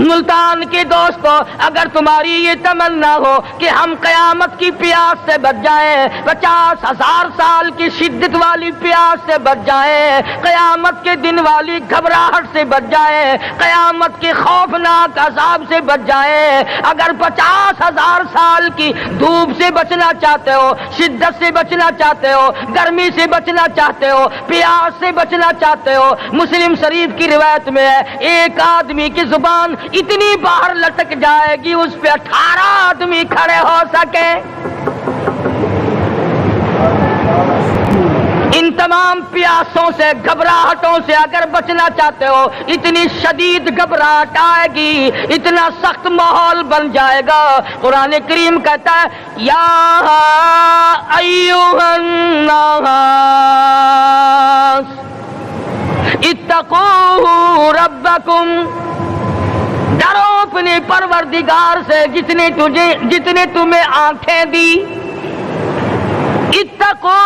ملتان کے دوستو، اگر تمہاری یہ تمنا ہو کہ ہم قیامت کی پیاس سے بچ جائیں، 50,000 سال کی شدت والی پیاس سے بچ جائیں، قیامت کے دن والی گھبراہٹ سے بچ جائیں، قیامت کے خوفناک عذاب سے بچ جائیں، اگر 50,000 سال کی دھوپ سے بچنا چاہتے ہو، شدت سے بچنا چاہتے ہو، گرمی سے بچنا چاہتے ہو، پیاس سے بچنا چاہتے ہو، مسلم شریف کی روایت میں ہے ایک آدمی کی زبان اتنی باہر لٹک جائے گی اس پہ 18 آدمی کھڑے ہو سکے۔ ان تمام پیاسوں سے، گھبراہٹوں سے اگر بچنا چاہتے ہو، اتنی شدید گھبراہٹ آئے گی، اتنا سخت ماحول بن جائے گا۔ قرآن کریم کہتا ہے یا ایھا الناس اتقوا ربکم، ڈرو اپنے پروردگار سے جتنے تمہیں آنکھیں دی، اتقوا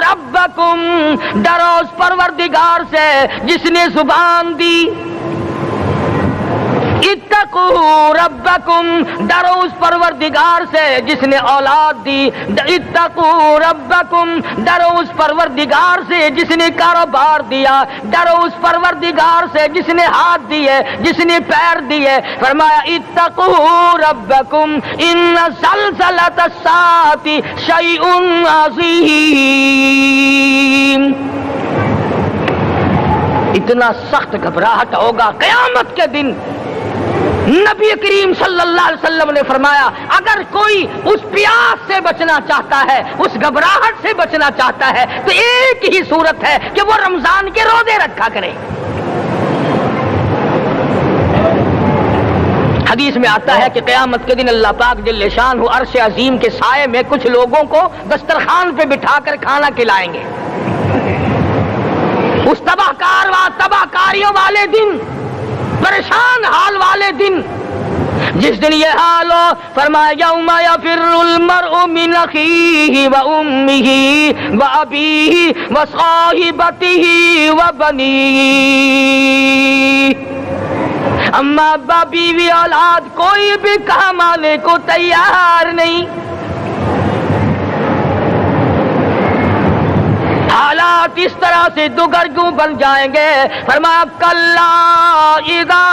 ربکم، ڈرو اس پروردگار سے جس نے زبان دی، اتقوا ربکم، ڈرو اس پروردگار سے جس نے اولاد دی، اتقوا ربکم، ڈرو اس پروردگار سے جس نے کاروبار دیا، ڈرو اس پروردگار سے جس نے ہاتھ دیے، جس نے پیر دیے۔ فرمایا اتقوا ربکم ان زلزلۃ الساعۃ شیء عظیم، اتنا سخت گھبراہٹ ہوگا قیامت کے دن۔ نبی کریم صلی اللہ علیہ وسلم نے فرمایا اگر کوئی اس پیاس سے بچنا چاہتا ہے، اس گھبراہٹ سے بچنا چاہتا ہے، تو ایک ہی صورت ہے کہ وہ رمضان کے روزے رکھا کرے۔ حدیث میں آتا ہے کہ قیامت کے دن اللہ پاک جل شان عرش عظیم کے سائے میں کچھ لوگوں کو دسترخوان پہ بٹھا کر کھانا کھلائیں گے۔ اس تباہ کاریوں والے دن، پریشان حال والے دن، جس دن یہ حال ہو، فرمایا یوم یفر المرء من اخیہ و امہ و ابیہ و صاحبتہ و بنیہ، اما ابا بیوی اولاد کوئی بھی کام آنے کو تیار نہیں۔ حالات اس طرح سے دگرگوں بن جائیں گے۔ فرمایا کلا اذا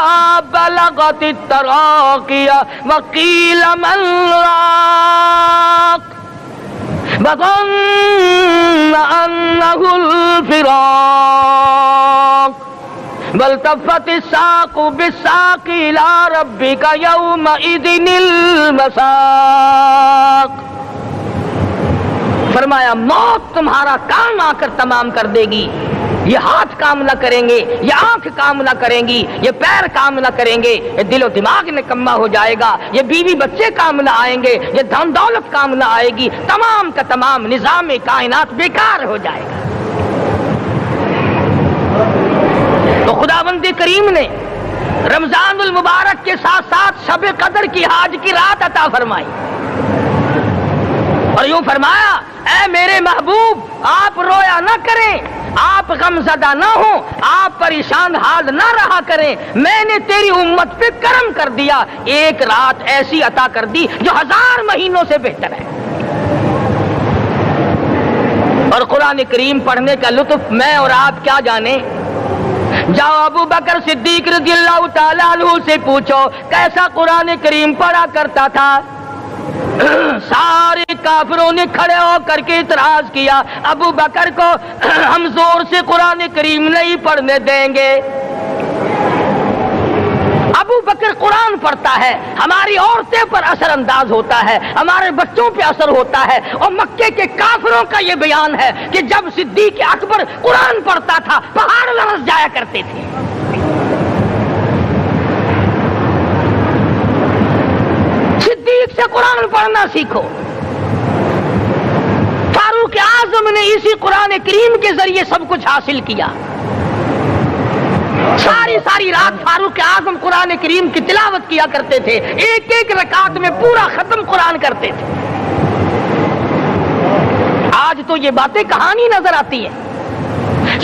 بلغت التراقی وقیل من راق وظن انہ الفراق والتفت الساق بالساق الى ربک یومئذ المساق۔ فرمایا موت تمہارا کام آ کر تمام کر دے گی، یہ ہاتھ کام نہ کریں گے، یہ آنکھ کام نہ کریں گی، یہ پیر کام نہ کریں گے، یہ دل و دماغ نکما ہو جائے گا، یہ بیوی بچے کام نہ آئیں گے، یہ دھن دولت کام نہ آئے گی، تمام کا تمام نظام کائنات بیکار ہو جائے گا۔ تو خداوند کریم نے رمضان المبارک کے ساتھ ساتھ شب قدر کی حاج کی رات عطا فرمائی اور یوں فرمایا اے میرے محبوب آپ رویا نہ کریں، آپ غم زدہ نہ ہوں، آپ پریشان حال نہ رہا کریں، میں نے تیری امت پہ کرم کر دیا، ایک رات ایسی عطا کر دی جو 1000 مہینوں سے بہتر ہے۔ اور قرآن کریم پڑھنے کا لطف میں اور آپ کیا جانے۔ جاؤ ابو بکر صدیق رضی اللہ تعالیٰ عنہ سے پوچھو کیسا قرآن کریم پڑھا کرتا تھا۔ سارے کافروں نے کھڑے ہو کر کے اعتراض کیا ابو بکر کو ہم زور سے قرآن کریم نہیں پڑھنے دیں گے۔ ابو بکر قرآن پڑھتا ہے، ہماری عورتیں پر اثر انداز ہوتا ہے، ہمارے بچوں پہ اثر ہوتا ہے، اور مکے کے کافروں کا یہ بیان ہے کہ جب صدیق اکبر قرآن پڑھتا تھا پہاڑ لرز جایا کرتے تھے۔ صدیق سے قرآن پڑھنا سیکھو۔ فاروق اعظم نے اسی قرآن کریم کے ذریعے سب کچھ حاصل کیا۔ ساری رات فاروق اعظم قرآن کریم کی تلاوت کیا کرتے تھے، ایک ایک رکعت میں پورا ختم قرآن کرتے تھے۔ آج تو یہ باتیں کہانی نظر آتی ہیں۔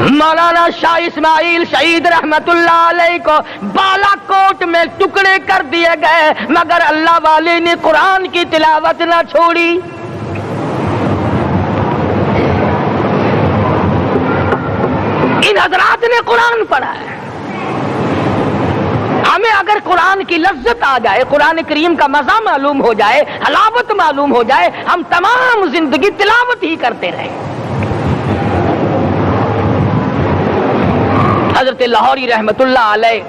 مولانا شاہ اسماعیل شہید رحمت اللہ علیہ کو بالا کوٹ میں ٹکڑے کر دیے گئے، مگر اللہ والے نے قرآن کی تلاوت نہ چھوڑی۔ ان حضرات نے قرآن پڑھا ہے۔ ہمیں اگر قرآن کی لذت آ جائے، قرآن کریم کا مزہ معلوم ہو جائے، حلاوت معلوم ہو جائے، ہم تمام زندگی تلاوت ہی کرتے رہیں۔ حضرت لاہوری رحمت اللہ علیہ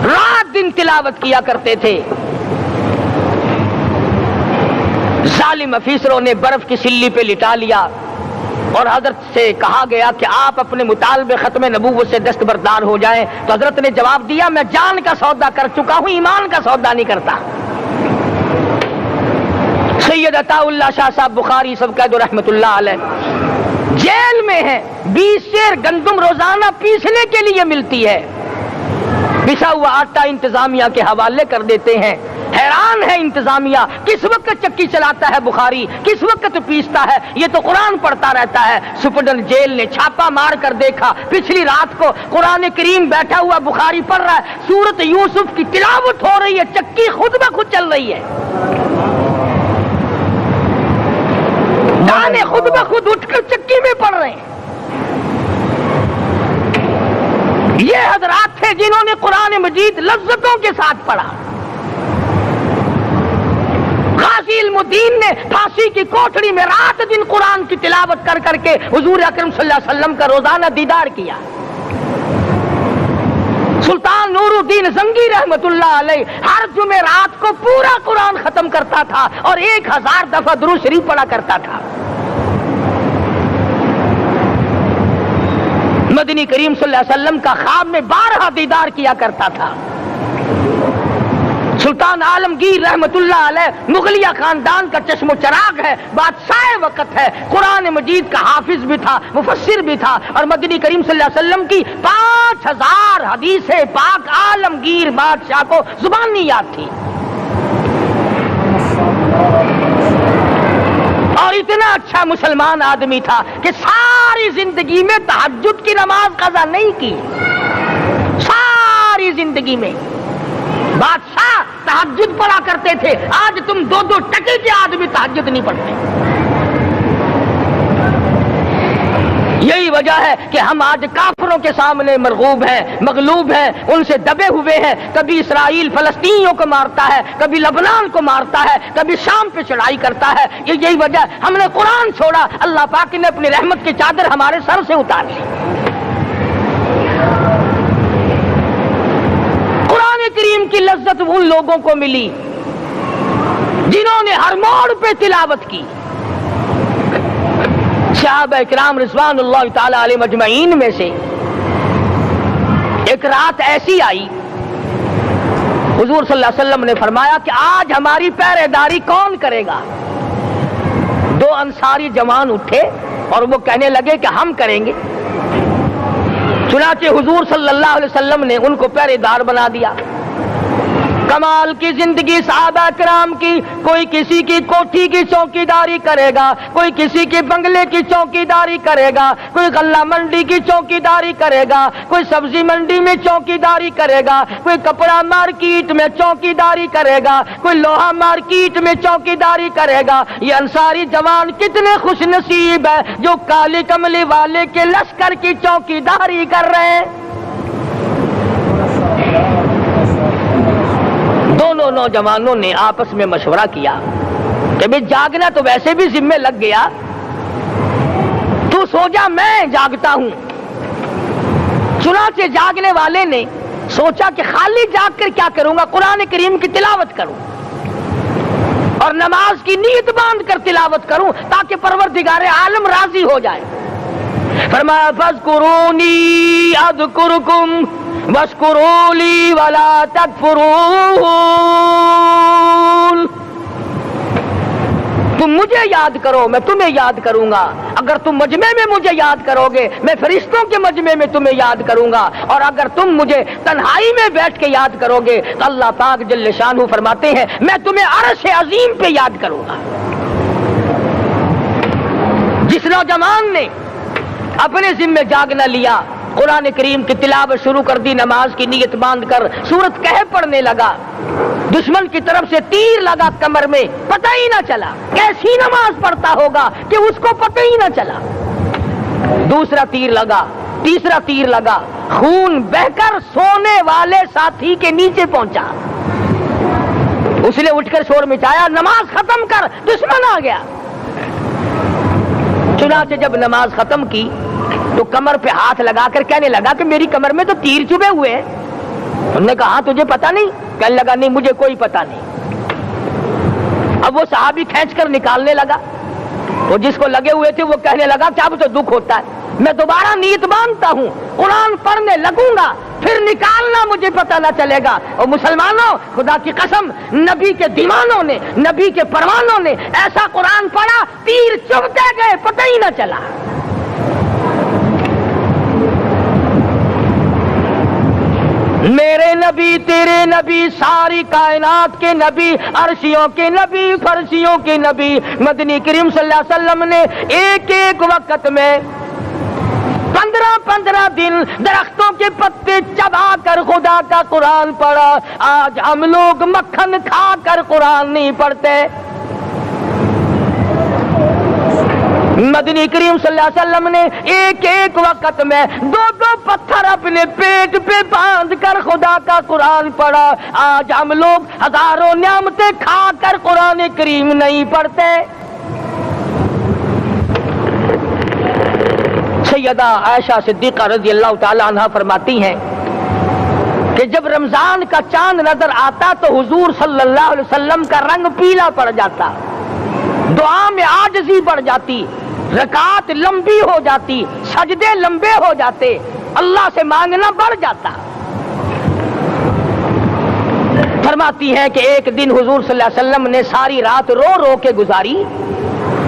رات دن تلاوت کیا کرتے تھے۔ ظالم افیسروں نے برف کی سلی پہ لٹا لیا اور حضرت سے کہا گیا کہ آپ اپنے مطالبے ختم نبوت سے دستبردار ہو جائیں، تو حضرت نے جواب دیا میں جان کا سودا کر چکا ہوں، ایمان کا سودا نہیں کرتا۔ سید عطا اللہ شاہ صاحب بخاری سب قید رحمت اللہ علیہ جیل میں ہیں، 20 سیر گندم روزانہ پیسنے کے لیے ملتی ہے، پسا ہوا آٹا انتظامیہ کے حوالے کر دیتے ہیں۔ حیران ہے انتظامیہ، کس وقت چکی چلاتا ہے بخاری، کس وقت پیستا ہے، یہ تو قرآن پڑھتا رہتا ہے۔ سپرڈنٹ جیل نے چھاپا مار کر دیکھا، پچھلی رات کو قرآن کریم بیٹھا ہوا بخاری پڑھ رہا ہے، سورت یوسف کی تلاوت ہو رہی ہے، چکی خود بخود چل رہی ہے، دانے خود بخود اٹھ کر چکی میں پڑھ رہے ہیں۔ یہ حضرات تھے جنہوں نے قرآن مجید لذتوں کے ساتھ پڑھا۔ غازی علم الدین نے پھانسی کی کوٹڑی میں رات دن قرآن کی تلاوت کر کر کے حضور اکرم صلی اللہ علیہ وسلم کا روزانہ دیدار کیا۔ سلطان نور الدین زنگی رحمت اللہ علیہ ہر جمعرات کو پورا قرآن ختم کرتا تھا اور 1000 دفعہ درود شریف پڑھا کرتا تھا۔ مدنی کریم صلی اللہ علیہ وسلم کا خواب میں 12 دیدار کیا کرتا تھا۔ سلطان عالمگیر رحمت اللہ علیہ مغلیہ خاندان کا چشم و چراغ ہے، بادشاہ وقت ہے، قرآن مجید کا حافظ بھی تھا، مفسر بھی تھا، اور مدنی کریم صلی اللہ علیہ وسلم کی 5000 حدیث پاک عالمگیر بادشاہ کو زبانی یاد تھی، اور اتنا اچھا مسلمان آدمی تھا کہ ساری زندگی میں تہجد کی نماز قضا نہیں کی، ساری زندگی میں۔ بادشاہ تہجد پڑھا کرتے تھے، آج تم 2 ٹکے کے آدمی تہجد نہیں پڑھتے۔ یہی وجہ ہے کہ ہم آج کافروں کے سامنے مرغوب ہیں، مغلوب ہیں، ان سے دبے ہوئے ہیں۔ کبھی اسرائیل فلسطینیوں کو مارتا ہے، کبھی لبنان کو مارتا ہے، کبھی شام پہ چڑھائی کرتا ہے۔ یہی وجہ ہے ہم نے قرآن چھوڑا، اللہ پاک نے اپنی رحمت کی چادر ہمارے سر سے اتاری۔ کریم کی لذت ان لوگوں کو ملی جنہوں نے ہر موڑ پہ تلاوت کی۔ صحابہ کرام رضوان اللہ تعالی علیہ مجمعین میں سے ایک رات ایسی آئی، حضور صلی اللہ علیہ وسلم نے فرمایا کہ آج ہماری پہرے داری کون کرے گا؟ 2 انصاری جوان اٹھے اور وہ کہنے لگے کہ ہم کریں گے۔ چنانچہ حضور صلی اللہ علیہ وسلم نے ان کو پہرے دار بنا دیا۔ کمال کی زندگی صحابہ کرام کی، کوئی کسی کی کوٹھی کی چوکی داری کرے گا، کوئی کسی کے بنگلے کی چوکی داری کرے گا، کوئی غلہ منڈی کی چوکی داری کرے گا، کوئی سبزی منڈی میں چوکی داری کرے گا، کوئی کپڑا مارکیٹ میں چوکی داری کرے گا، کوئی لوہا مارکیٹ میں چوکی داری کرے گا۔ یہ انصاری جوان کتنے خوش نصیب ہے جو کالی کملی والے کے لشکر کی چوکی داری کر رہے ہیں۔ دونوں نوجوانوں نے آپس میں مشورہ کیا کہ بھئی جاگنا تو ویسے بھی ذمہ لگ گیا، تو سو جا میں جاگتا ہوں۔ چنانچہ جاگنے والے نے سوچا کہ خالی جاگ کر کیا کروں گا، قرآن کریم کی تلاوت کروں اور نماز کی نیت باندھ کر تلاوت کروں تاکہ پروردگار عالم راضی ہو جائے۔ فرمایا فاذکرونی اذکرکم واشکروا لی ولا تکفرون، تم مجھے یاد کرو میں تمہیں یاد کروں گا، اگر تم مجمع میں مجھے یاد کرو گے میں فرشتوں کے مجمع میں تمہیں یاد کروں گا، اور اگر تم مجھے تنہائی میں بیٹھ کے یاد کرو گے تو اللہ پاک جل شانہ فرماتے ہیں میں تمہیں عرش عظیم پہ یاد کروں گا۔ جس نوجوان نے اپنے ذمے جاگ نہ لیا، قرآن کریم کی تلاوت شروع کر دی، نماز کی نیت باندھ کر سورت کہف پڑھنے لگا، دشمن کی طرف سے تیر لگا کمر میں، پتہ ہی نہ چلا، کیسی نماز پڑھتا ہوگا کہ اس کو پتہ ہی نہ چلا، دوسرا تیر لگا، تیسرا تیر لگا، خون بہ کر سونے والے ساتھی کے نیچے پہنچا، اس نے اٹھ کر شور مچایا، نماز ختم کر، دشمن آ گیا۔ چنانچہ جب نماز ختم کی تو کمر پہ ہاتھ لگا کر کہنے لگا کہ میری کمر میں تو تیر چبھے ہوئے ہیں۔ انہوں نے کہا تجھے پتا نہیں؟ کہنے لگا نہیں مجھے کوئی پتا نہیں۔ اب وہ صحابی کھینچ کر نکالنے لگا، وہ جس کو لگے ہوئے تھے وہ کہنے لگا کہ اب تو دکھ ہوتا ہے، میں دوبارہ نیت باندھتا ہوں، قرآن پڑھنے لگوں گا، پھر نکالنا مجھے پتہ نہ چلے گا۔ اور مسلمانوں، خدا کی قسم، نبی کے دیوانوں نے، نبی کے پروانوں نے ایسا قرآن پڑھا، تیر چبھتے گئے، پتہ ہی نہ چلا۔ میرے نبی، تیرے نبی، ساری کائنات کے نبی، عرشیوں کے نبی، فرشیوں کے نبی، مدنی کریم صلی اللہ علیہ وسلم نے ایک ایک وقت میں 15 دن درختوں کے پتے چبا کر خدا کا قرآن پڑھا۔ آج ہم لوگ مکھن کھا کر قرآن نہیں پڑھتے۔ مدنی کریم صلی اللہ علیہ وسلم نے ایک ایک وقت میں 2 پتھر اپنے پیٹ پہ باندھ کر خدا کا قرآن پڑھا۔ آج ہم لوگ ہزاروں نعمتیں کھا کر قرآن کریم نہیں پڑھتے۔ سیدہ عائشہ صدیقہ رضی اللہ تعالی عنہ فرماتی ہیں کہ جب رمضان کا چاند نظر آتا تو حضور صلی اللہ علیہ وسلم کا رنگ پیلا پڑ جاتا، دعا میں عاجزی بڑھ جاتی، رکعت لمبی ہو جاتی، سجدے لمبے ہو جاتے، اللہ سے مانگنا بڑھ جاتا۔ فرماتی ہیں کہ ایک دن حضور صلی اللہ علیہ وسلم نے ساری رات رو رو کے گزاری،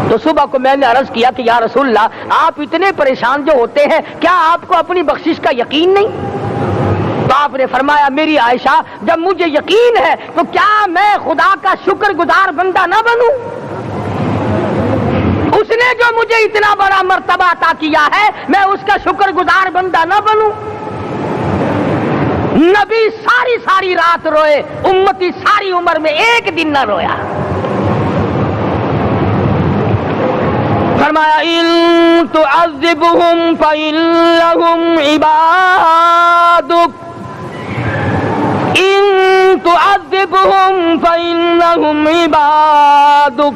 تو صبح کو میں نے عرض کیا کہ یا رسول اللہ، آپ اتنے پریشان جو ہوتے ہیں، کیا آپ کو اپنی بخشش کا یقین نہیں؟ تو آپ نے فرمایا میری عائشہ، جب مجھے یقین ہے تو کیا میں خدا کا شکر گزار بندہ نہ بنوں؟ اس نے جو مجھے اتنا بڑا مرتبہ عطا کیا ہے، میں اس کا شکر گزار بندہ نہ بنوں؟ نبی ساری رات روئے، امتی ساری عمر میں ایک دن نہ رویا۔ فرمایا ان تعذبهم فإنهم عبادك، ان تعذبهم فإنهم عبادك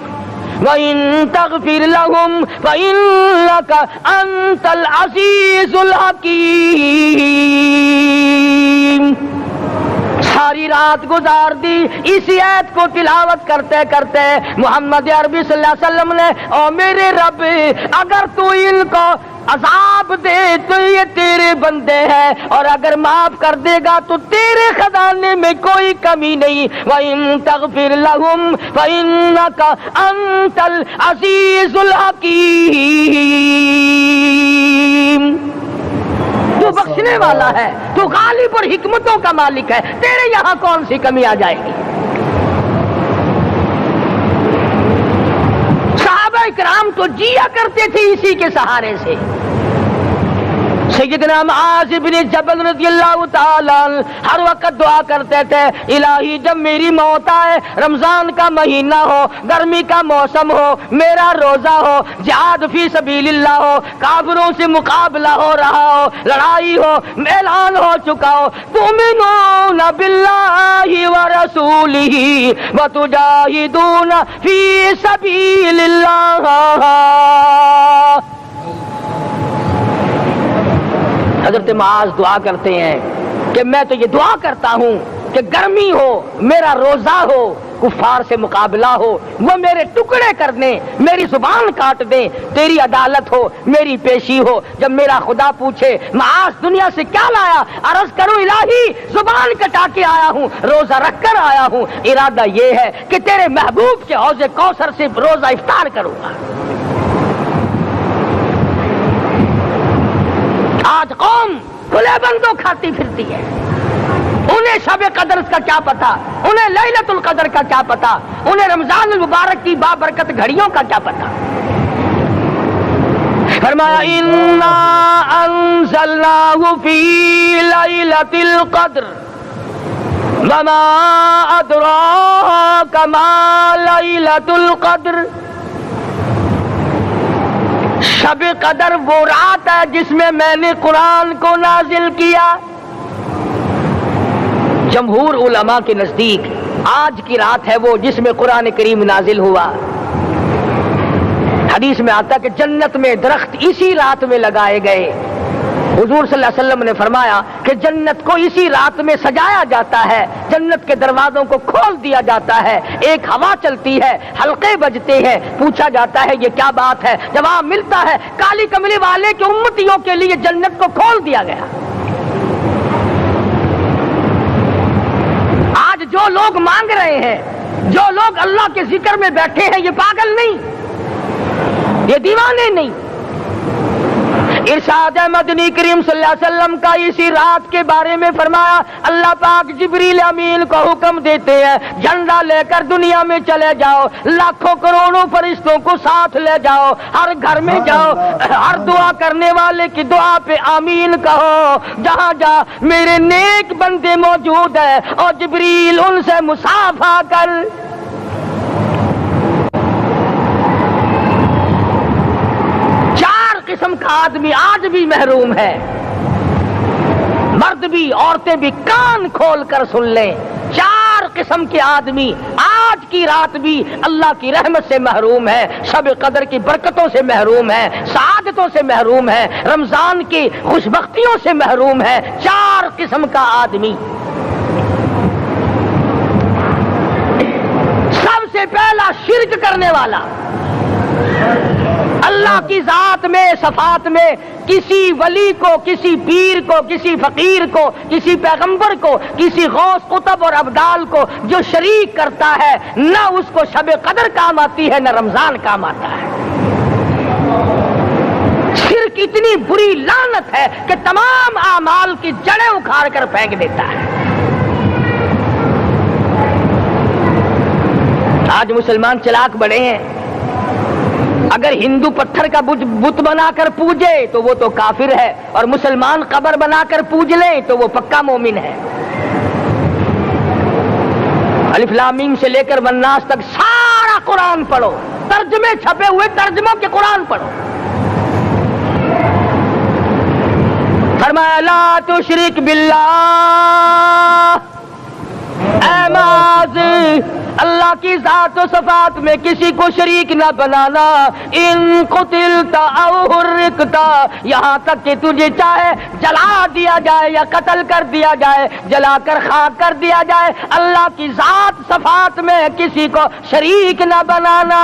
وَإِن تَغْفِرْ لَهُمْ فَإِنَّكَ أَنْتَ الْعَزِيزُ الْحَكِيمُ۔ ساری رات گزار دی اسی آیت کو تلاوت کرتے کرتے محمد عربی صلی اللہ علیہ وسلم نے، او میرے رب، اگر تو ان کو عذاب دے تو یہ تیرے بندے ہیں، اور اگر معاف کر دے گا تو تیرے خزانے میں کوئی کمی نہیں۔ وَإِن تَغْفِرْ لَهُمْ فَإِنَّكَ أَنْتَ الْعَزِيزُ الْحَكِيمُ۔ تو بخشنے والا ہے، تو غالب اور حکمتوں کا مالک ہے، تیرے یہاں کون سی کمی آ جائے گی؟ صحابہ کرام تو جیا کرتے تھے اسی کے سہارے سے۔ سیدنا معاذ بن جبل رضی اللہ تعالیٰ ہر وقت دعا کرتے تھے، الہی جب میری موت آئے، رمضان کا مہینہ ہو، گرمی کا موسم ہو، میرا روزہ ہو، جہاد فی سبیل اللہ ہو، کافروں سے مقابلہ ہو رہا ہو، لڑائی ہو، اعلان ہو چکا ہو، تؤمنون باللہ ورسولہ وتجاہدون فی سبیل اللہ۔ حضرت معاذ دعا کرتے ہیں کہ میں تو یہ دعا کرتا ہوں کہ گرمی ہو، میرا روزہ ہو، کفار سے مقابلہ ہو، وہ میرے ٹکڑے کر دیں، میری زبان کاٹ دیں، تیری عدالت ہو، میری پیشی ہو۔ جب میرا خدا پوچھے معاذ دنیا سے کیا لایا، عرض کروں الہی زبان کٹا کے آیا ہوں، روزہ رکھ کر آیا ہوں، ارادہ یہ ہے کہ تیرے محبوب کے حوض کوثر سے روزہ افطار کروں گا۔ آج قوم کھلے بندوں کھاتی پھرتی ہے، انہیں شب قدر کا کیا پتا، انہیں لیلۃ القدر کا کیا پتا، انہیں رمضان المبارک کی بابرکت گھڑیوں کا کیا پتا۔ فرمایا انا انزلناہ فی لیلۃ القدر وما ادراک ما لیلۃ القدر. شب قدر وہ رات ہے جس میں میں نے قرآن کو نازل کیا. جمہور علماء کے نزدیک آج کی رات ہے وہ جس میں قرآن کریم نازل ہوا. حدیث میں آتا کہ جنت میں درخت اسی رات میں لگائے گئے. حضور صلی اللہ علیہ وسلم نے فرمایا کہ جنت کو اسی رات میں سجایا جاتا ہے, جنت کے دروازوں کو کھول دیا جاتا ہے, ایک ہوا چلتی ہے, حلقے بجتے ہیں, پوچھا جاتا ہے یہ کیا بات ہے, جواب ملتا ہے کالی کملی والے کے امتیوں کے لیے جنت کو کھول دیا گیا. آج جو لوگ مانگ رہے ہیں, جو لوگ اللہ کے ذکر میں بیٹھے ہیں, یہ پاگل نہیں, یہ دیوانے نہیں. ارشاد مدنی کریم صلی اللہ علیہ وسلم کا اسی رات کے بارے میں فرمایا اللہ پاک جبریل امین کو حکم دیتے ہیں جھنڈا لے کر دنیا میں چلے جاؤ, لاکھوں کروڑوں فرشتوں کو ساتھ لے جاؤ, ہر گھر میں جاؤ, ہر دعا کرنے والے کی دعا پہ آمین کہو, جہاں جا میرے نیک بندے موجود ہیں اور جبریل ان سے مصافحہ کر. قسم کا آدمی آج بھی محروم ہے, مرد بھی عورتیں بھی کان کھول کر سن لیں. 4 قسم کے آدمی آج کی رات بھی اللہ کی رحمت سے محروم ہے, شب قدر کی برکتوں سے محروم ہے, سعادتوں سے محروم ہے, رمضان کی خوشبختیوں سے محروم ہے. 4 قسم کا آدمی. سب سے پہلا شرک کرنے والا, اللہ کی ذات میں صفات میں کسی ولی کو, کسی پیر کو, کسی فقیر کو, کسی پیغمبر کو, کسی غوث قطب اور ابدال کو جو شریک کرتا ہے, نہ اس کو شب قدر کام آتی ہے نہ رمضان کام آتا ہے. شرک اتنی بری لعنت ہے کہ تمام اعمال کی جڑیں اکھاڑ کر پھینک دیتا ہے. آج مسلمان چلاک بڑے ہیں, اگر ہندو پتھر کا بت بنا کر پوجے تو وہ تو کافر ہے, اور مسلمان قبر بنا کر پوج لے تو وہ پکا مومن ہے. الف لام میم سے لے کر والناس تک سارا قرآن پڑھو, ترجمے چھپے ہوئے ترجموں کے قرآن پڑھو. فرمایا لا تشرک باللہ, اے معاذ اللہ کی ذات و صفات میں کسی کو شریک نہ بنانا. ان قتلت او حرقت, یہاں تک کہ تجھے چاہے جلا دیا جائے یا قتل کر دیا جائے, جلا کر خاک کر دیا جائے, اللہ کی ذات صفات میں کسی کو شریک نہ بنانا.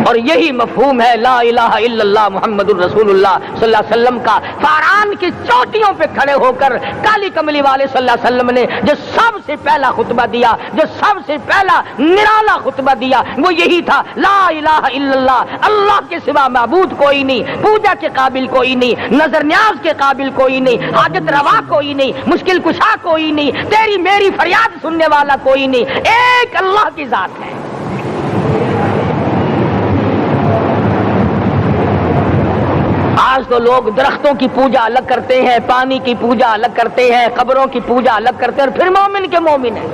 اور یہی مفہوم ہے لا الہ الا اللہ محمد الرسول اللہ صلی اللہ علیہ وسلم کا. فاران کی چوٹیوں پہ کھڑے ہو کر کالی کملی والے صلی اللہ علیہ وسلم نے جو سب سے پہلا خطبہ دیا, جو سب سے پہلا نرالا خطبہ دیا, وہ یہی تھا لا الہ الا اللہ, اللہ کے سوا معبود کوئی نہیں, پوجا کے قابل کوئی نہیں, نظر نیاز کے قابل کوئی نہیں, حاجت روا کوئی نہیں, مشکل کشا کوئی نہیں, تیری میری فریاد سننے والا کوئی نہیں, ایک اللہ کی ذات ہے. آج تو لوگ درختوں کی پوجا الگ کرتے ہیں, پانی کی پوجا الگ کرتے ہیں, قبروں کی پوجا الگ کرتے ہیں, اور پھر مومن کے مومن ہیں.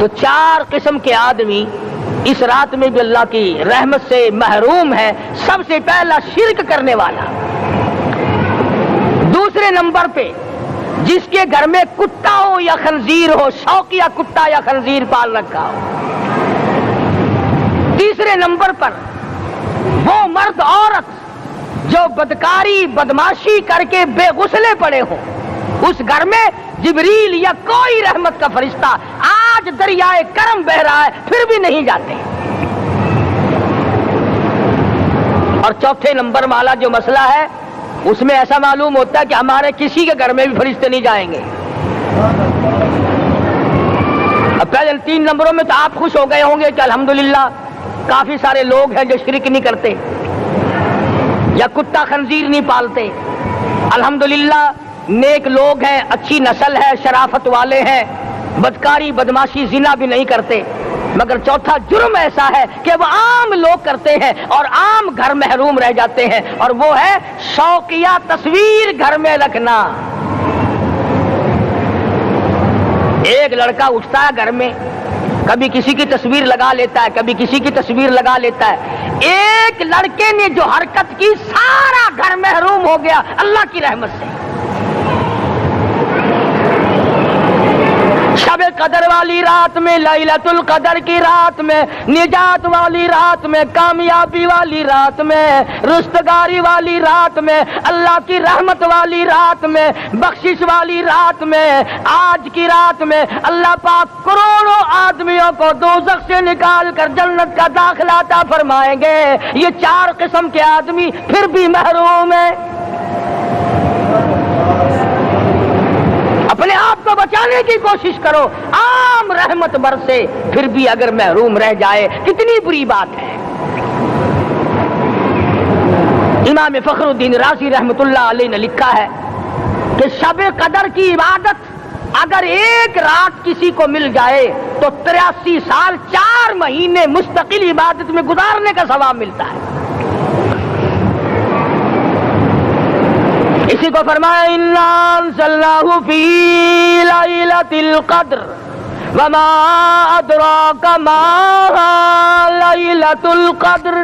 تو 4 قسم کے آدمی اس رات میں بھی اللہ کی رحمت سے محروم ہے. سب سے پہلا شرک کرنے والا. دوسرے نمبر پہ جس کے گھر میں کتا ہو یا خنزیر ہو, شوقیہ کتا یا خنزیر پال رکھا ہو. تیسرے نمبر پر وہ مرد عورت جو بدکاری بدماشی کر کے بے غسلے پڑے ہوں, اس گھر میں جبریل یا کوئی رحمت کا فرشتہ آج دریائے کرم بہ رہا ہے پھر بھی نہیں جاتے. اور چوتھے نمبر والا جو مسئلہ ہے اس میں ایسا معلوم ہوتا ہے کہ ہمارے کسی کے گھر میں بھی فرشتے نہیں جائیں گے. اب پہلے 3 نمبروں میں تو آپ خوش ہو گئے ہوں گے کہ الحمدللہ کافی سارے لوگ ہیں جو شرک نہیں کرتے یا کتا خنزیر نہیں پالتے. الحمدللہ نیک لوگ ہیں, اچھی نسل ہے, شرافت والے ہیں, بدکاری بدماشی زنا بھی نہیں کرتے. مگر چوتھا جرم ایسا ہے کہ وہ عام لوگ کرتے ہیں اور عام گھر محروم رہ جاتے ہیں، اور وہ ہے شوقیہ تصویر گھر میں رکھنا۔ ایک لڑکا اٹھتا ہے گھر میں، کبھی کسی کی تصویر لگا لیتا ہے، کبھی کسی کی تصویر لگا لیتا ہے۔ ایک لڑکے نے جو حرکت کی سارا گھر محروم ہو گیا اللہ کی رحمت سے۔ شب قدر والی رات میں، لیلۃ القدر کی رات میں، نجات والی رات میں، کامیابی والی رات میں، رستگاری والی رات میں، اللہ کی رحمت والی رات میں، بخشش والی رات میں، آج کی رات میں اللہ پاک کروڑوں آدمیوں کو دوزخ سے نکال کر جنت کا داخلہ عطا فرمائیں گے۔ یہ 4 قسم کے آدمی پھر بھی محروم ہیں۔ اپنے آپ کو بچانے کی کوشش کرو، عام رحمت برسے پھر بھی اگر محروم رہ جائے کتنی بری بات ہے۔ امام فخر الدین رازی رحمت اللہ علیہ نے لکھا ہے کہ شب قدر کی عبادت اگر ایک رات کسی کو مل جائے تو 83 سال 4 مہینے مستقل عبادت میں گزارنے کا ثواب ملتا ہے۔ اسی کو فرمایا اِنَّا أَنزَلْنَاهُ فِي لَيْلَةِ الْقَدْرِ وَمَا أَدْرَاكَ مَا لَيْلَةُ الْقَدْرِ۔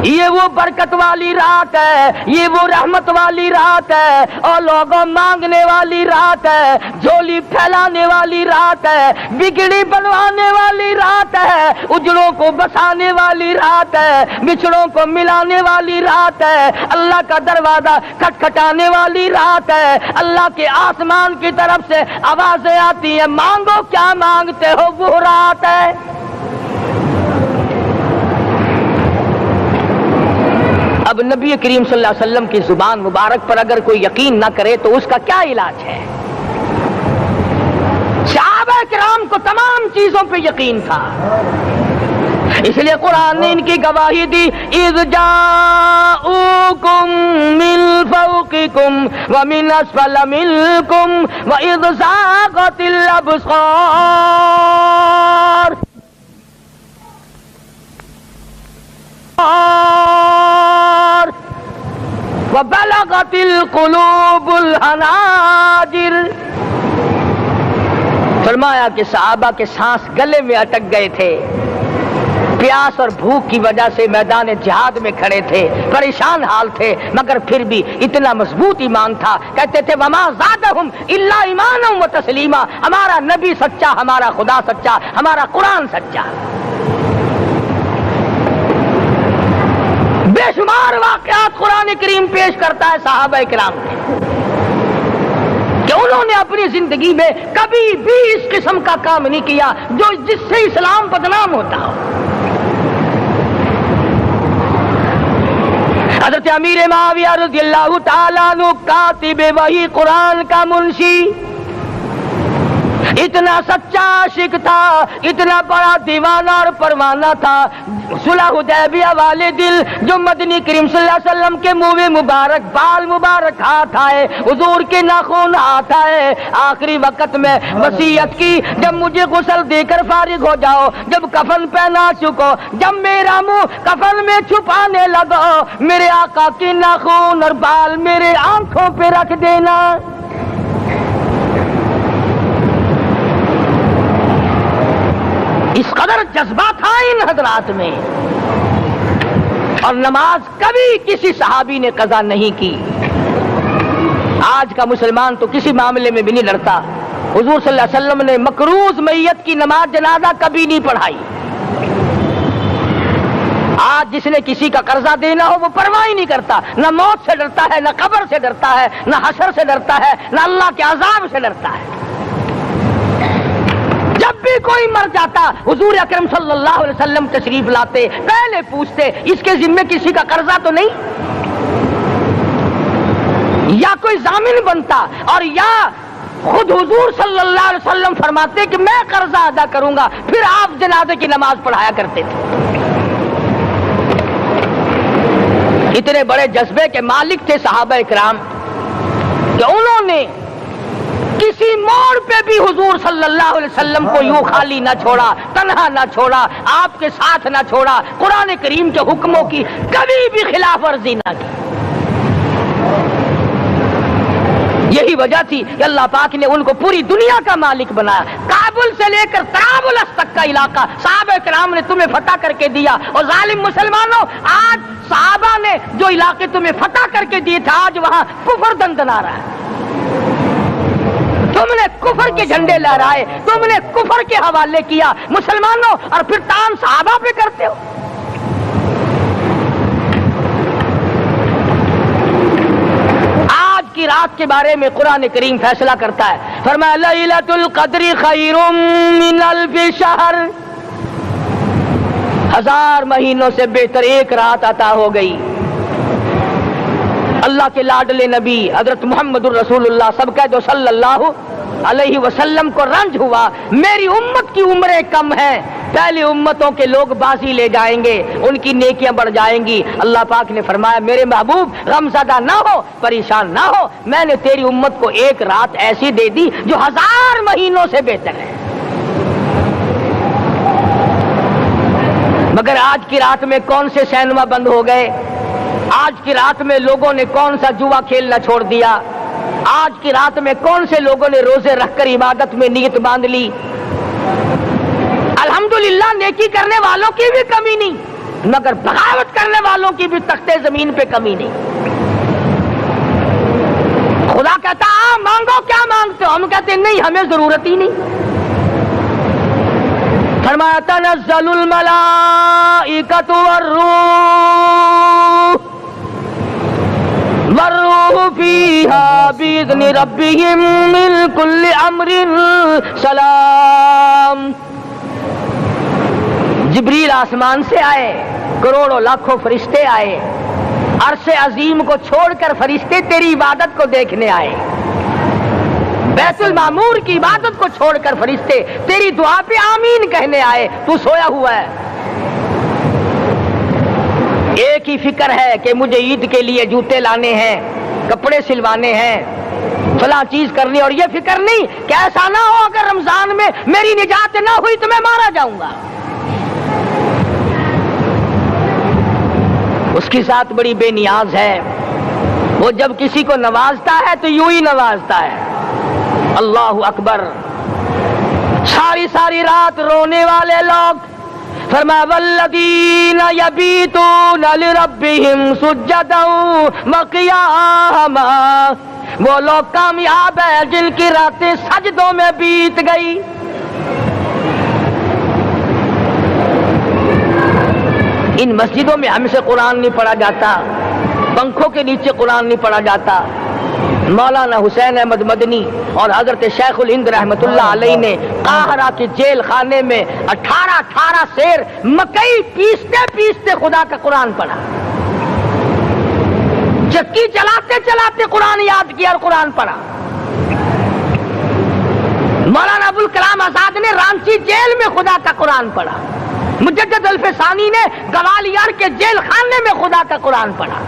یہ وہ برکت والی رات ہے، یہ وہ رحمت والی رات ہے، اور لوگوں مانگنے والی رات ہے، جھولی پھیلانے والی رات ہے، بگڑی بنوانے والی رات ہے، اجڑوں کو بسانے والی رات ہے، بچھڑوں کو ملانے والی رات ہے، اللہ کا دروازہ کھٹکھٹانے والی رات ہے، اللہ کے آسمان کی طرف سے آوازیں آتی ہیں مانگو کیا مانگتے ہو، وہ رات ہے۔ اب نبی کریم صلی اللہ علیہ وسلم کی زبان مبارک پر اگر کوئی یقین نہ کرے تو اس کا کیا علاج ہے؟ صحابہ کرام کو تمام چیزوں پہ یقین تھا، اس لیے قرآن نے ان کی گواہی دی اذ جاءوکم من فوقکم ومن اسفل منکم واذ زاغت الابصار وبلغت القلوب الحناجر۔ فرمایا کہ صحابہ کے سانس گلے میں اٹک گئے تھے، پیاس اور بھوک کی وجہ سے میدان جہاد میں کھڑے تھے، پریشان حال تھے، مگر پھر بھی اتنا مضبوط ایمان تھا، کہتے تھے وما زادہم الا ایمانا و تسلیما، ہمارا نبی سچا، ہمارا خدا سچا، ہمارا قرآن سچا۔ بے شمار واقعات قرآن کریم پیش کرتا ہے صحابہ کرام کے کہ انہوں نے اپنی زندگی میں کبھی بھی اس قسم کا کام نہیں کیا جس سے اسلام بدنام ہوتا ہو۔ حضرت امیر معاویہ رضی اللہ تعالیٰ عنہ کاتب وحی قرآن کا منشی، اتنا سچا عاشق تھا، اتنا بڑا دیوانہ اور پروانہ تھا، صلح حدیبیہ والے دل جو مدنی کریم صلی اللہ علیہ وسلم کے منہ مبارک، بال مبارک ہاتھ آئے، حضور کے ناخن ہاتھ آئے، آخری وقت میں وصیت کی جب مجھے غسل دے کر فارغ ہو جاؤ، جب کفن پہنا چکو، جب میرا منہ کفن میں چھپانے لگو، میرے آقا کے ناخن اور بال میرے آنکھوں پہ رکھ دینا۔ اس قدر جذبہ تھا ان حضرات میں، اور نماز کبھی کسی صحابی نے قضا نہیں کی۔ آج کا مسلمان تو کسی معاملے میں بھی نہیں لڑتا۔ حضور صلی اللہ علیہ وسلم نے مقروض میت کی نماز جنازہ کبھی نہیں پڑھائی۔ آج جس نے کسی کا قرضہ دینا ہو وہ پرواہ ہی نہیں کرتا، نہ موت سے ڈرتا ہے، نہ قبر سے ڈرتا ہے، نہ حشر سے ڈرتا ہے، نہ اللہ کے عذاب سے ڈرتا ہے۔ جب بھی کوئی مر جاتا حضور اکرم صلی اللہ علیہ وسلم تشریف لاتے، پہلے پوچھتے اس کے ذمے کسی کا قرضہ تو نہیں، یا کوئی ضامن بنتا، اور یا خود حضور صلی اللہ علیہ وسلم فرماتے کہ میں قرضہ ادا کروں گا، پھر آپ جنازے کی نماز پڑھایا کرتے تھے۔ اتنے بڑے جذبے کے مالک تھے صحابہ کرام کہ انہوں نے کسی موڑ پہ بھی حضور صلی اللہ علیہ وسلم کو یوں خالی نہ چھوڑا، تنہا نہ چھوڑا، آپ کے ساتھ نہ چھوڑا، قرآن کریم کے حکموں کی کبھی بھی خلاف ورزی نہ کی۔ یہی وجہ تھی کہ اللہ پاک نے ان کو پوری دنیا کا مالک بنایا۔ کابل سے لے کر طرابلس تک کا علاقہ صحابہ کرام نے تمہیں فتح کر کے دیا، اور ظالم مسلمانوں آج صحابہ نے جو علاقے تمہیں فتح کر کے دیے تھے آج وہاں کفر دندنا رہا ہے۔ تم نے کفر کے جھنڈے لہرائے، تم نے کفر کے حوالے کیا مسلمانوں، اور پھر تان صحابہ پہ کرتے ہو۔ کی رات کے بارے میں قرآن کریم فیصلہ کرتا ہے، فرمایا لیلۃ القدر خیر من الف شہر، 1000 مہینوں سے بہتر ایک رات عطا ہو گئی۔ اللہ کے لاڈلے نبی حضرت محمد الرسول اللہ سب کہہ دو صلی اللہ علیہ وسلم کو رنج ہوا، میری امت کی عمریں کم ہیں، پہلی امتوں کے لوگ بازی لے جائیں گے، ان کی نیکیاں بڑھ جائیں گی۔ اللہ پاک نے فرمایا میرے محبوب غمزدہ نہ ہو، پریشان نہ ہو، میں نے تیری امت کو ایک رات ایسی دے دی جو 1000 مہینوں سے بہتر ہے۔ مگر آج کی رات میں کون سے سینما بند ہو گئے؟ آج کی رات میں لوگوں نے کون سا جوا کھیلنا چھوڑ دیا؟ آج کی رات میں کون سے لوگوں نے روزے رکھ کر عبادت میں نیت باندھ لی؟ الحمدللہ نیکی کرنے والوں کی بھی کمی نہیں، مگر بغاوت کرنے والوں کی بھی تختے زمین پہ کمی نہیں۔ خدا کہتا مانگو کیا مانگتے ہو، ہم کہتے نہیں ہمیں ضرورت ہی نہیں۔ فرمایا تنزل الملائکۃ والروح فیہا بإذن ربہم من کل امر سلام۔ جبریل آسمان سے آئے، کروڑوں لاکھوں فرشتے آئے، عرش عظیم کو چھوڑ کر فرشتے تیری عبادت کو دیکھنے آئے، بیت المعمور کی عبادت کو چھوڑ کر فرشتے تیری دعا پہ آمین کہنے آئے، تو سویا ہوا ہے۔ ایک ہی فکر ہے کہ مجھے عید کے لیے جوتے لانے ہیں، کپڑے سلوانے ہیں، فلاں چیز کرنی، اور یہ فکر نہیں کہ ایسا نہ ہو اگر رمضان میں میری نجات نہ ہوئی تو میں مارا جاؤں گا۔ اس کی ذات بڑی بے نیاز ہے، وہ جب کسی کو نوازتا ہے تو یوں ہی نوازتا ہے۔ اللہ اکبر۔ ساری ساری رات رونے والے لوگ، فرمایا والذین یبیتون لربہم سجدا وقیاما، وہ لوگ کامیاب ہیں جن کی راتیں سجدوں میں بیت گئی۔ ان مسجدوں میں ہم سے قرآن نہیں پڑھا جاتا، پنکھوں کے نیچے قرآن نہیں پڑھا جاتا۔ مولانا حسین احمد مدنی اور حضرت شیخ الہند رحمت اللہ علیہ نے قاہرہ کے جیل خانے میں 18 سیر مکئی پیستے پیستے خدا کا قرآن پڑھا، چکی چلاتے چلاتے قرآن یاد کیا اور قرآن پڑھا۔ مولانا ابوالکلام آزاد نے رانچی جیل میں خدا کا قرآن پڑھا، مجدد الفسانی نے گوالیار کے جیل خانے میں خدا کا قرآن پڑھا۔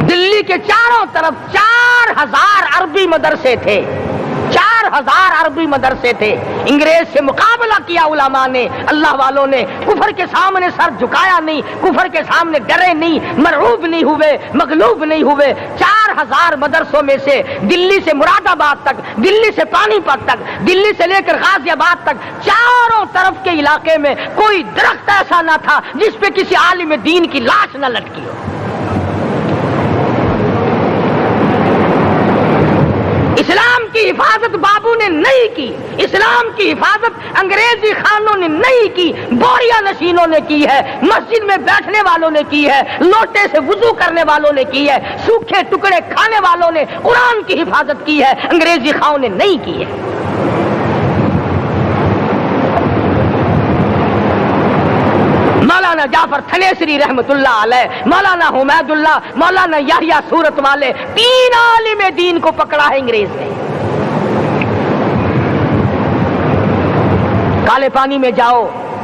دلی کے چاروں طرف 4000 عربی مدرسے تھے، 4000 عربی مدرسے تھے۔ انگریز سے مقابلہ کیا علماء نے، اللہ والوں نے، کفر کے سامنے سر جھکایا نہیں، کفر کے سامنے ڈرے نہیں، مرعوب نہیں ہوئے، مغلوب نہیں ہوئے۔ 4000 مدرسوں میں سے دلی سے مراد آباد تک، دلی سے پانی پت تک، دلی سے لے کر غازی آباد تک، چاروں طرف کے علاقے میں کوئی درخت ایسا نہ تھا جس پہ کسی عالم دین کی لاش نہ لٹکی ہو۔ اسلام کی حفاظت بابو نے نہیں کی، اسلام کی حفاظت انگریزی خانوں نے نہیں کی، بوریا نشینوں نے کی ہے، مسجد میں بیٹھنے والوں نے کی ہے، لوٹے سے وضو کرنے والوں نے کی ہے، سوکھے ٹکڑے کھانے والوں نے قرآن کی حفاظت کی ہے، انگریزی خانوں نے نہیں کی ہے۔ مولانا جعفر تھنیسری رحمت اللہ علیہ، مولانا حمید اللہ، مولانا یحییٰ صورت والے، 3 عالم دین کو پکڑا ہے انگریز نے۔ کالے پانی میں جاؤ،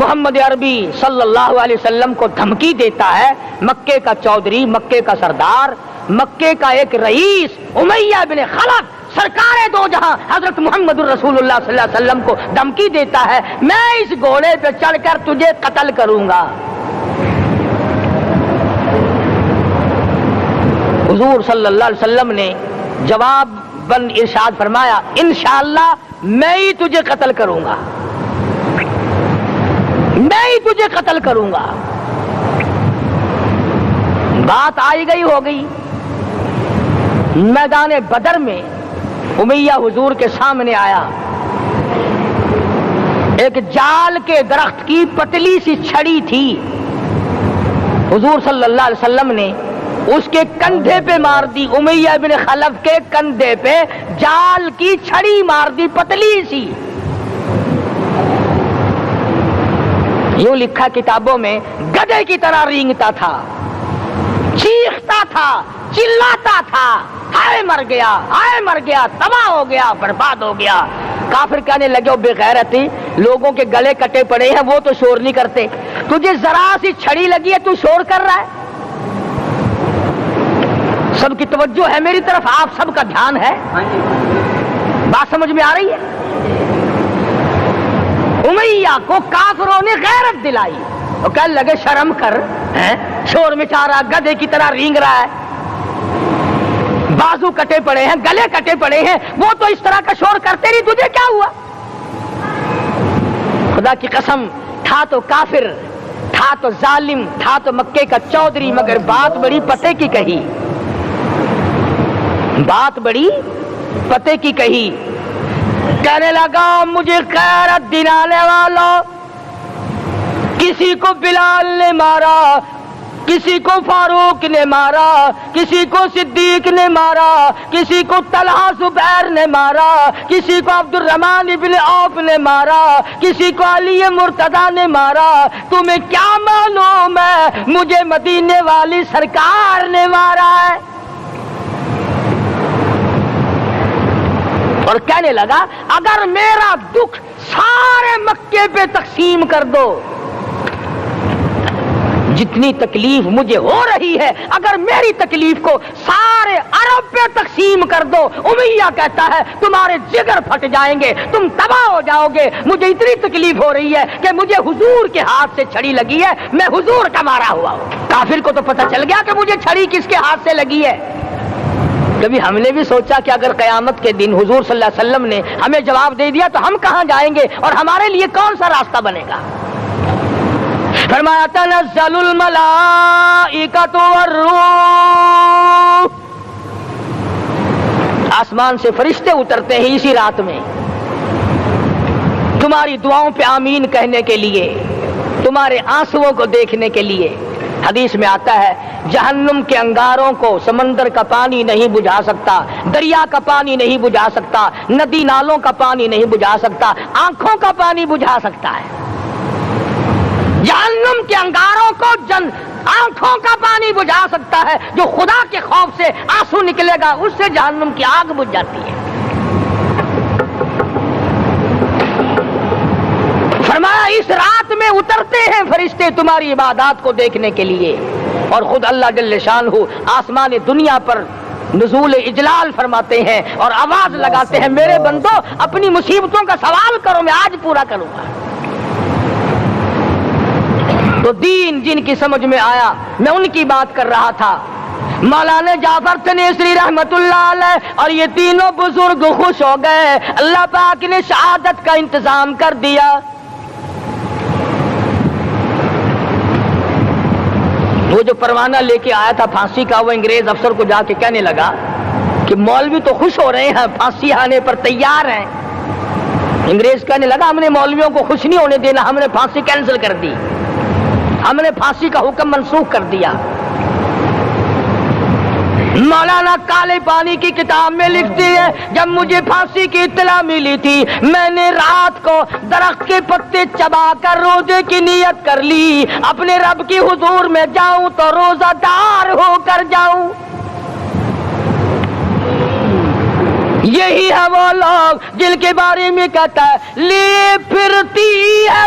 محمد عربی صلی اللہ علیہ وسلم کو دھمکی دیتا ہے، مکے کا چودھری، مکے کا سردار، مکے کا ایک رئیس امیہ بن خلف سرکار دو جہاں حضرت محمد الرسول اللہ صلی اللہ علیہ وسلم کو دھمکی دیتا ہے، میں اس گھوڑے پہ چڑھ کر تجھے قتل کروں گا۔ حضور صلی اللہ علیہ وسلم نے جواب بن ارشاد فرمایا، انشاءاللہ میں ہی تجھے قتل کروں گا، میں ہی تجھے قتل کروں گا۔ بات آئی گئی ہو گئی۔ میدان بدر میں امیہ حضور کے سامنے آیا، ایک جال کے درخت کی پتلی سی چھڑی تھی، حضور صلی اللہ علیہ وسلم نے اس کے کندھے پہ مار دی، امیہ بن خلف کے کندھے پہ جال کی چھڑی مار دی پتلی سی۔ یوں لکھا کتابوں میں، گدھے کی طرح رینگتا تھا، چیختا تھا، چلاتا تھا، ہائے مر گیا، ہائے مر گیا، تباہ ہو گیا، برباد ہو گیا۔ کافر کہنے لگے، بے غیرتی، لوگوں کے گلے کٹے پڑے ہیں، وہ تو شور نہیں کرتے، تجھے ذرا سی چھڑی لگی ہے تو شور کر رہا ہے۔ سب کی توجہ ہے میری طرف، آپ سب کا دھیان ہے، بات سمجھ میں آ رہی ہے؟ امیہ کو کافروں نے غیرت دلائی، وہ کہنے لگے شرم کر، شور مچا رہا، گدھے کی طرح رینگ رہا ہے، بازو کٹے پڑے ہیں، گلے کٹے پڑے ہیں، وہ تو اس طرح کا شور کرتے نہیں، تجھے کیا ہوا؟ خدا کی قسم، تھا تو کافر، تھا تو ظالم، تھا تو مکے کا چودھری، مگر بات بڑی پتے کی کہی، بات بڑی پتے کی کہی۔ کہنے لگا، مجھے غیرت دلانے والوں، کسی کو بلال نے مارا، کسی کو فاروق نے مارا، کسی کو صدیق نے مارا، کسی کو طلحہ زبیر نے مارا، کسی کو عبد الرحمن ابن عوف نے مارا، کسی کو علی مرتضی نے مارا، تمہیں کیا معلوم ہے مجھے مدینے والی سرکار نے مارا ہے؟ اور کہنے لگا، اگر میرا دکھ سارے مکے پہ تقسیم کر دو، جتنی تکلیف مجھے ہو رہی ہے اگر میری تکلیف کو سارے عرب پہ تقسیم کر دو، امیہ کہتا ہے تمہارے جگر پھٹ جائیں گے، تم تباہ ہو جاؤ گے، مجھے اتنی تکلیف ہو رہی ہے کہ مجھے حضور کے ہاتھ سے چھڑی لگی ہے، میں حضور کا مارا ہوا ہوں۔ کافر کو تو پتہ چل گیا کہ مجھے چھڑی کس کے ہاتھ سے لگی ہے۔ کبھی ہم نے بھی سوچا کہ اگر قیامت کے دن حضور صلی اللہ علیہ وسلم نے ہمیں جواب دے دیا تو ہم کہاں جائیں گے اور ہمارے لیے کون سا راستہ بنے گا؟ فرمایا، تنزل الملائکۃ والروح، آسمان سے فرشتے اترتے ہیں اسی رات میں، تمہاری دعاؤں پہ آمین کہنے کے لیے، تمہارے آنسوؤں کو دیکھنے کے لیے۔ حدیث میں آتا ہے، جہنم کے انگاروں کو سمندر کا پانی نہیں بجھا سکتا، دریا کا پانی نہیں بجھا سکتا، ندی نالوں کا پانی نہیں بجھا سکتا، آنکھوں کا پانی بجھا سکتا ہے۔ جہنم کے انگاروں کو آنکھوں کا پانی بجھا سکتا ہے، جو خدا کے خوف سے آنسو نکلے گا اس سے جہنم کی آگ بجھ جاتی ہے۔ فرمایا، اس رات میں اترتے ہیں فرشتے تمہاری عبادات کو دیکھنے کے لیے، اور خود اللہ جل شانہ آسمان دنیا پر نزول اجلال فرماتے ہیں اور آواز لگاتے ہیں، میرے بندو اپنی مصیبتوں کا سوال کرو، میں آج پورا کروں گا۔ تو دین جن کی سمجھ میں آیا، میں ان کی بات کر رہا تھا، مولانا جعفر تنیسری رحمت اللہ علیہ اور یہ تینوں بزرگ خوش ہو گئے، اللہ پاک نے شہادت کا انتظام کر دیا۔ وہ جو پروانہ لے کے آیا تھا پھانسی کا، وہ انگریز افسر کو جا کے کہنے لگا کہ مولوی تو خوش ہو رہے ہیں، پھانسی آنے پر تیار ہیں۔ انگریز کہنے لگا، ہم نے مولویوں کو خوش نہیں ہونے دینا، ہم نے پھانسی کینسل کر دی، ہم نے پھانسی کا حکم منسوخ کر دیا۔ مولانا کالے پانی کی کتاب میں لکھتی ہے، جب مجھے پھانسی کی اطلاع ملی تھی میں نے رات کو درخت کے پتے چبا کر روزے کی نیت کر لی، اپنے رب کی حضور میں جاؤں تو روزہ دار ہو کر جاؤں۔ یہی ہے وہ لوگ جن کے بارے میں کہتا ہے، لی پھرتی ہے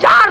4